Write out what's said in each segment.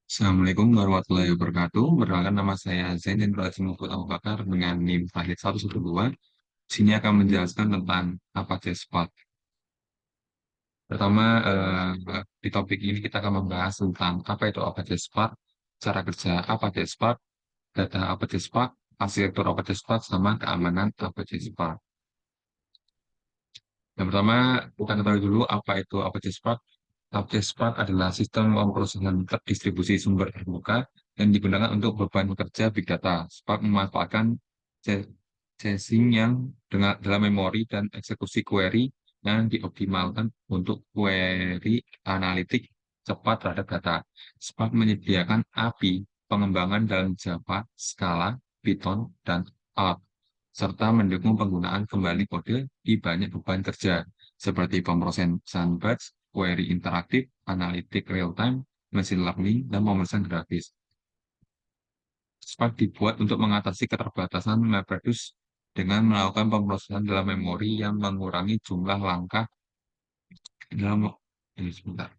Assalamualaikum warahmatullahi wabarakatuh. Perkenalkan nama saya Zain dan Prajim Abu Bakar dengan NIM Fahid 112. Sini akan menjelaskan tentang apa itu SPOT. Pertama, di topik ini kita akan membahas tentang apa itu APC Spark, cara kerja APC Spark, data APC Spark, arsitektur APC Spark, sama keamanan APC Spark. Yang pertama, kita ketahui dulu apa itu APC Spark. APC Spark adalah sistem pemrosesan terdistribusi sumber terbuka yang digunakan untuk beban kerja Big Data. Spark memanfaatkan caching yang dalam memori dan eksekusi query yang dioptimalkan untuk query analitik cepat terhadap data. Spark menyediakan API pengembangan dalam Java, Scala, Python, dan R, serta mendukung penggunaan kembali kode di banyak beban kerja, seperti pemrosesan batch, query interaktif, analitik real-time, machine learning, dan pemrosesan grafis. Spark dibuat untuk mengatasi keterbatasan MapReduce dengan melakukan pemrosesan dalam memori yang mengurangi jumlah langkah dalam sebentar.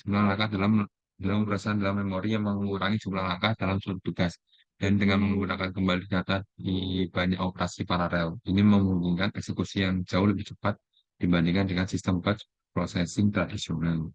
Jumlah langkah dalam pemrosesan dalam memori yang mengurangi jumlah langkah dalam suatu tugas dan dengan menggunakan kembali data di banyak operasi paralel. Ini memungkinkan eksekusi yang jauh lebih cepat dibandingkan dengan sistem batch processing tradisional.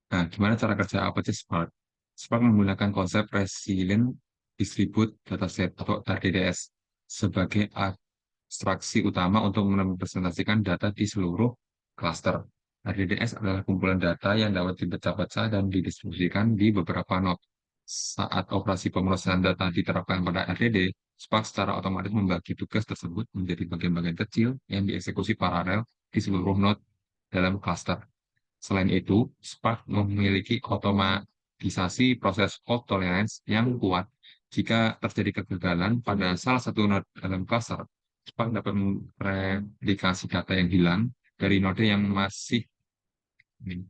Nah, gimana cara kerja Apache Spark? Spark menggunakan konsep Resilient Distribute Dataset atau RDDS sebagai abstraksi utama untuk merepresentasikan data di seluruh klaster. RDDS adalah kumpulan data yang dapat dipecah-pecah dan didistribusikan di beberapa node. Saat operasi pemrosesan data diterapkan pada RDD, Spark secara otomatis membagi tugas tersebut menjadi bagian-bagian kecil yang dieksekusi paralel di seluruh node dalam klaster. Selain itu, Spark memiliki otomatisasi proses fault tolerance yang kuat. Jika terjadi kegagalan pada salah satu node dalam cluster, Spark dapat mereplikasi data yang hilang dari node yang masih ini,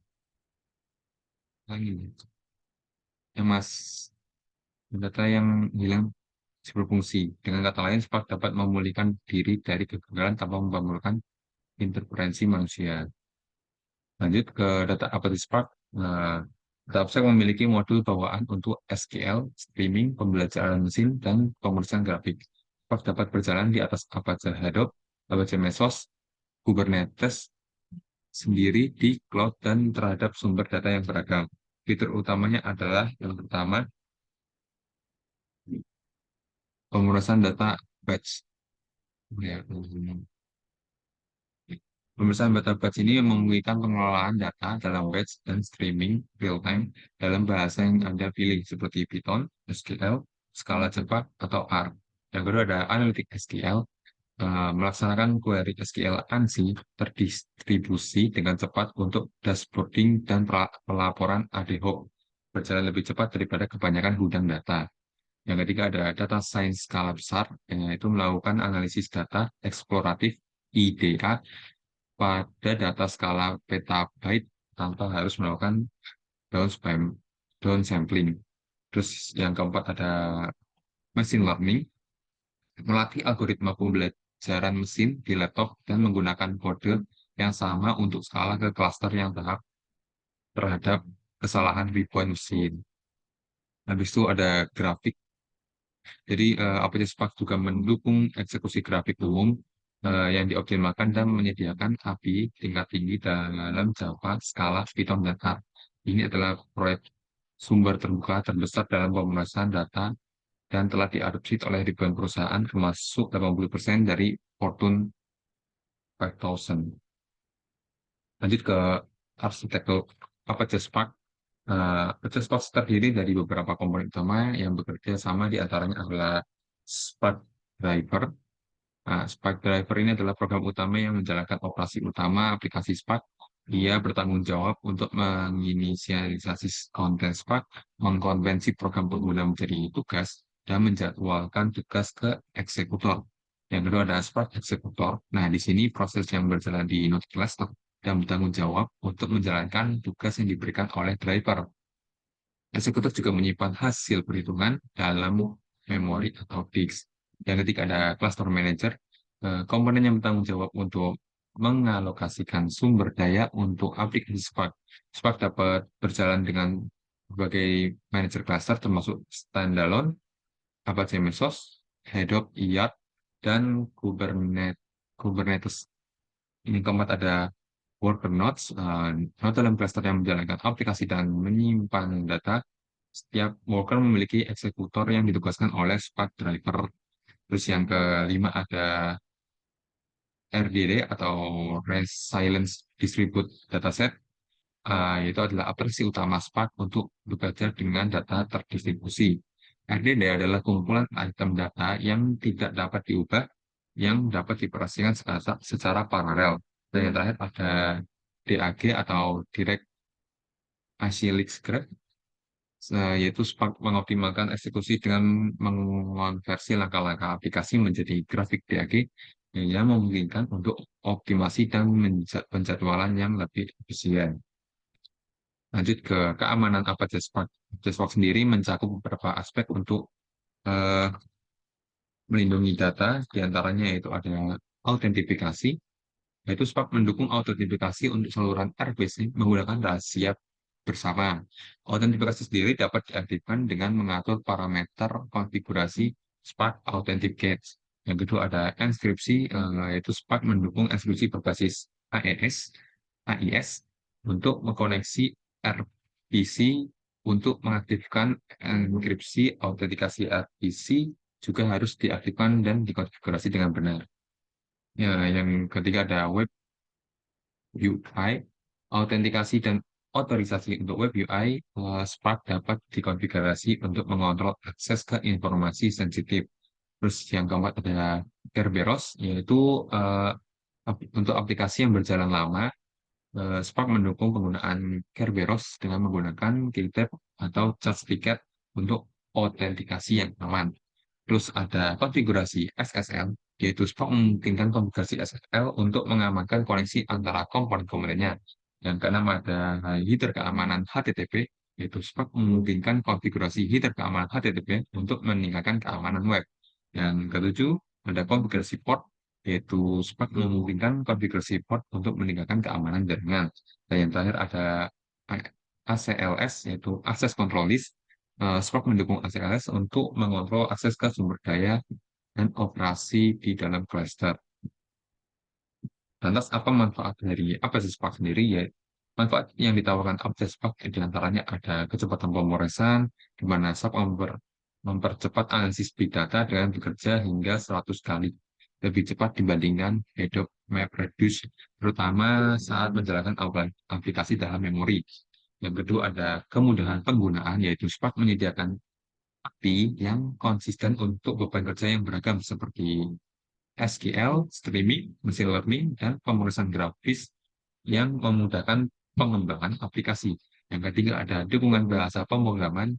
lagi, yang mas data yang hilang berfungsi. Dengan kata lain, Spark dapat memulihkan diri dari kegagalan tanpa memerlukan interferensi manusia. Lanjut ke data Apache Spark. Nah, data Abstract memiliki modul bawaan untuk SQL, streaming, pembelajaran mesin, dan pemrosesan grafik. Spark dapat berjalan di atas Apache Hadoop, Apache Mesos, Kubernetes sendiri di cloud dan terhadap sumber data yang beragam. Fitur utamanya adalah yang pertama, pemrosesan data batch. Ya, pemeriksaan data batch ini memungkinkan pengelolaan data dalam batch dan streaming real-time dalam bahasa yang Anda pilih seperti Python, SQL, skala cepat, atau R. Yang kedua ada Analytic SQL, melaksanakan query SQL ANSI terdistribusi dengan cepat untuk dashboarding dan pelaporan ad hoc, berjalan lebih cepat daripada kebanyakan gudang data. Yang ketiga ada data science skala besar, yaitu melakukan analisis data eksploratif IDA pada data skala petabyte tanpa harus melakukan down spam, down sampling. Terus yang keempat ada machine learning, melatih algoritma pembelajaran mesin di laptop dan menggunakan kode yang sama untuk skala ke klaster yang tahap terhadap kesalahan ribuan mesin. Habis itu ada grafik. Jadi Apache Spark juga mendukung eksekusi grafik umum yang dioptimalkan dan menyediakan API tingkat tinggi dalam Java, Scala, Python, dan R. Ini adalah proyek sumber terbuka terbesar dalam pemrosesan data dan telah diadopsi oleh ribuan perusahaan termasuk 80% dari Fortune 5000. Lanjut ke arsitektur Apache Spark. Apache Spark terdiri dari beberapa komponen utama yang bekerja sama, di antaranya adalah Spark Driver. Nah, Spark Driver ini adalah program utama yang menjalankan operasi utama aplikasi Spark. Dia bertanggung jawab untuk menginisialisasi konten Spark, mengkonvensi program pengguna menjadi tugas, dan menjadwalkan tugas ke eksekutor. Yang kedua ada Spark Executor. Nah, di sini proses yang berjalan di node cluster dan bertanggung jawab untuk menjalankan tugas yang diberikan oleh driver. Eksekutor juga menyimpan hasil perhitungan dalam memori atau disk. Yang ketiga ada cluster manager, komponen yang bertanggung jawab untuk mengalokasikan sumber daya untuk aplikasi Spark. Spark dapat berjalan dengan berbagai manajer cluster termasuk standalone, Apache Mesos, Hadoop, IaaC, dan Kubernetes. Ini keempat ada worker nodes, node dalam cluster yang menjalankan aplikasi dan menyimpan data. Setiap worker memiliki eksekutor yang ditugaskan oleh Spark driver. Terus yang kelima ada RDD atau Resilience Distributed Dataset. Itu adalah aplikasi utama Spark untuk bekerja dengan data terdistribusi. RDD adalah kumpulan item data yang tidak dapat diubah, yang dapat dioperasikan secara paralel. Dan yang terakhir ada DAG atau Direct Acyclic Graph, yaitu Spark mengoptimalkan eksekusi dengan mengonversi langkah-langkah aplikasi menjadi grafik DAG yang memungkinkan untuk optimasi dan penjadwalan yang lebih efisien. Lanjut ke keamanan Apache Spark. Apache Spark sendiri mencakup beberapa aspek untuk eh, melindungi data, diantaranya yaitu ada autentifikasi, yaitu Spark mendukung autentifikasi untuk saluran RPC menggunakan rahasia bersama. Autentifikasi sendiri dapat diaktifkan dengan mengatur parameter konfigurasi Spark Authenticate. Yang kedua ada enkripsi, yaitu Spark mendukung enkripsi berbasis AIS untuk mengkoneksi RPC. Untuk mengaktifkan enkripsi autentikasi RPC juga harus diaktifkan dan dikonfigurasi dengan benar. Ya, yang ketiga ada web UI, autentikasi dan otorisasi untuk web UI. Spark dapat dikonfigurasi untuk mengontrol akses ke informasi sensitif. Terus yang keempat ada Kerberos, yaitu untuk aplikasi yang berjalan lama. Spark mendukung penggunaan Kerberos dengan menggunakan KeyTab atau charge ticket untuk autentikasi yang aman. Terus ada konfigurasi SSL, yaitu Spark memungkinkan konfigurasi SSL untuk mengamankan koneksi antara komponen-komponennya. Dan keenam ada header keamanan HTTP, yaitu Spark memungkinkan konfigurasi header keamanan HTTP untuk meningkatkan keamanan web. Yang ketujuh ada konfigurasi port, yaitu Spark memungkinkan konfigurasi port untuk meningkatkan keamanan jaringan. Dan yang terakhir ada ACLS, yaitu Access Control List. Spark mendukung ACLS untuk mengontrol akses ke sumber daya dan operasi di dalam cluster. Lantas apa manfaat dari Apache Spark sendiri? Ya, manfaat yang ditawarkan Apache Spark diantaranya ada kecepatan pemrosesan, di mana Spark mempercepat analisis big data dengan bekerja hingga 100 kali lebih cepat dibandingkan Hadoop MapReduce, terutama saat menjalankan aplikasi dalam memori. Yang kedua ada kemudahan penggunaan, yaitu Spark menyediakan API yang konsisten untuk beban kerja yang beragam seperti SQL, streaming, machine learning, dan pemrosesan grafis yang memudahkan pengembangan aplikasi. Yang ketiga ada dukungan bahasa pemrograman.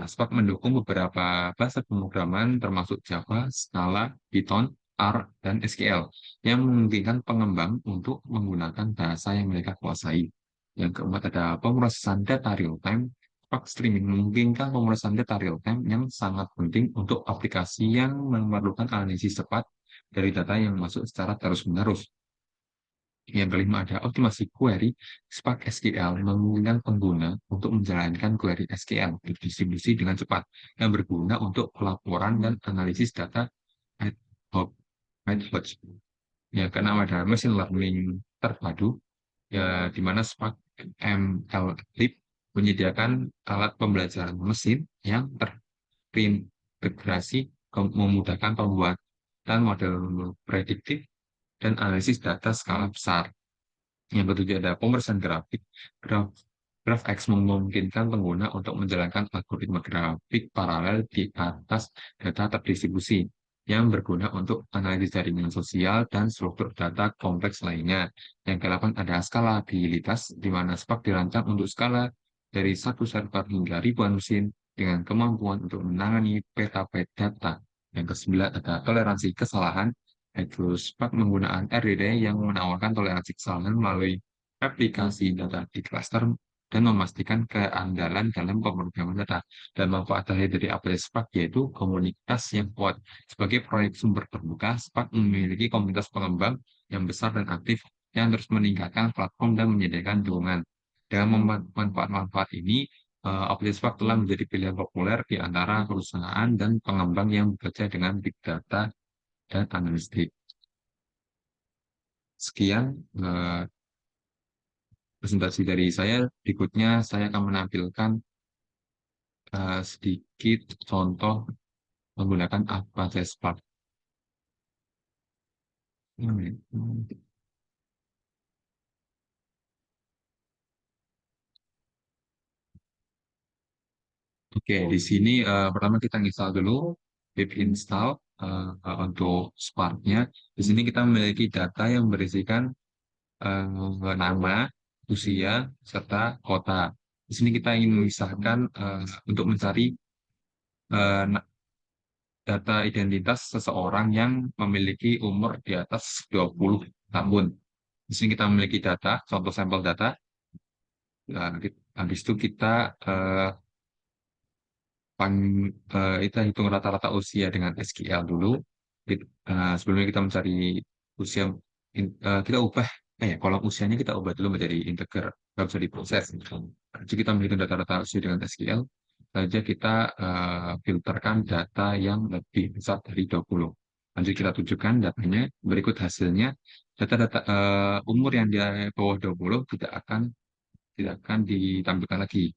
Spark mendukung beberapa bahasa pemrograman termasuk Java, Scala, Python, R, dan SQL yang memungkinkan pengembang untuk menggunakan bahasa yang mereka kuasai. Yang keempat ada pemrosesan data real-time. Spark Streaming memungkinkan pemrosesan data real-time yang sangat penting untuk aplikasi yang memerlukan analisis cepat dari data yang masuk secara terus-menerus. Yang kelima ada optimasi query. Spark SQL memungkinkan pengguna untuk menjalankan query SQL distribusi dengan cepat yang berguna untuk pelaporan dan analisis data ad hoc. Yang keenam ada machine learning terpadu, ya di mana Spark MLlib menyediakan alat pembelajaran mesin yang terintegrasi memudahkan pembuatan model prediktif dan analisis data skala besar. Yang ketujuh ada pemrosesan grafik. GraphX memungkinkan pengguna untuk menjalankan algoritma grafik paralel di atas data terdistribusi yang berguna untuk analisis jaringan sosial dan struktur data kompleks lainnya. Yang kedelapan ada skalabilitas, di mana Spark dirancang untuk skala dari satu server hingga ribuan mesin dengan kemampuan untuk menangani petabyte data. Yang kesembilan ada toleransi kesalahan, yaitu Spark menggunakan RDD yang menawarkan toleransi kesalahan melalui aplikasi data di cluster dan memastikan keandalan dalam pemrograman data. Dan manfaat dari APS Spark yaitu komunitas yang kuat. Sebagai proyek sumber terbuka, Spark memiliki komunitas pengembang yang besar dan aktif yang terus meningkatkan platform dan menyediakan dukungan. Dengan manfaat-manfaat ini, OptiSpark telah menjadi pilihan populer di antara perusahaan dan pengembang yang bekerja dengan big data dan analistik. Sekian presentasi dari saya. Berikutnya saya akan menampilkan sedikit contoh menggunakan Apache Spark. Oke, di sini pertama kita install dulu pip install untuk Spark-nya. Di sini kita memiliki data yang berisikan nama, usia, serta kota. Di sini kita ingin memisahkan untuk mencari eh, data identitas seseorang yang memiliki umur di atas 20 tahun. Di sini kita memiliki data, contoh sampel data. Habis itu kita eh, kita hitung rata-rata usia dengan SQL dulu. Sebelumnya kita mencari usia, kita ubah, kolom usianya kita ubah dulu menjadi integer, nggak bisa diproses. Jadi kita menghitung data-data usia dengan SQL, saja kita filterkan data yang lebih besar dari 20. Lanjut kita tunjukkan datanya, berikut hasilnya. Data-data umur yang di bawah 20 tidak akan ditampilkan lagi.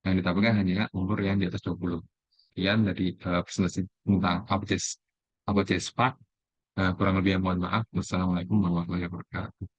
Yang ditampilkan hanya umur yang di atas 20. Sekian dari presentasi tentang update Spark. Kurang lebih mohon maaf. Wassalamualaikum warahmatullahi wabarakatuh.